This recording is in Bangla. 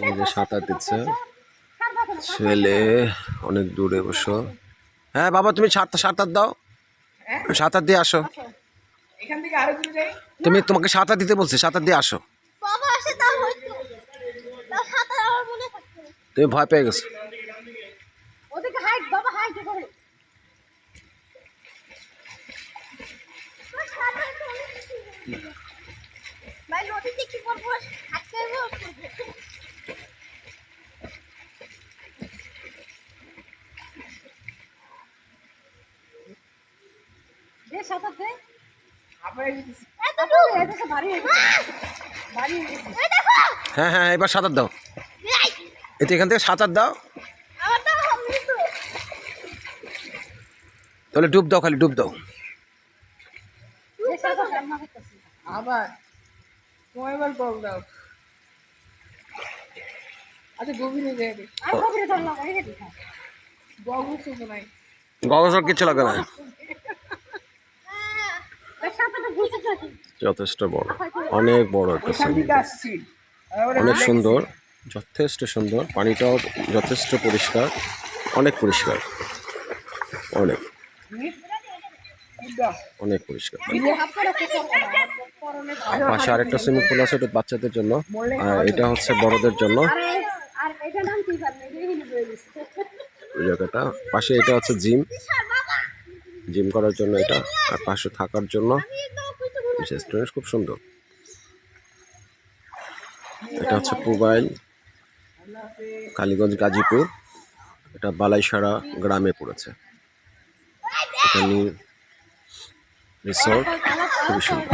এই যে সাঁতার দিচ্ছে ছেলে অনেক দূরে বসো। হ্যাঁ বাবা তুমি সাঁতার দাও, সাঁতার দিয়ে আসো। তুমি তোমাকে সাঁতার দিতে বলছি, সাঁতার দিয়ে আসো। তুমি ভয় পেয়ে গেছো। হ্যাঁ হ্যাঁ এবার সাঁতার দাও, এতে এখান থেকে সাঁতার দাও, তাহলে ডুব দাও, খালি ডুব দাও। আবার কয়বার বল দাও। আচ্ছা গভীরে যাবে, আর গভীরে ধর না, এই দেখা গগস তো নাই, গগস কিছু লাগে না, যথেষ্ট বড়, অনেক বড় একটা সুইমিং পুল, অনেক সুন্দর, যথেষ্ট সুন্দর, পানিটাও যথেষ্ট পরিষ্কার, অনেক পরিষ্কার, অনেক অনেক পরিষ্কার। পাশে আরেকটা সুইমিং পুল আছে, এটা বাচ্চাদের জন্য, আর এটা হচ্ছে বড়দের জন্য। ওই জায়গাটা পাশে, এটা হচ্ছে জিম, জিম করার জন্য এটা, আর পাশে থাকার জন্য রেস্টুরেন্ট, খুব সুন্দর। এটা হচ্ছে পুবাইল, কালীগঞ্জ, গাজীপুর, এটা বালাইসারা গ্রামে পড়েছে। এটা নিয়ে রিসোর্ট, খুবই সুন্দর।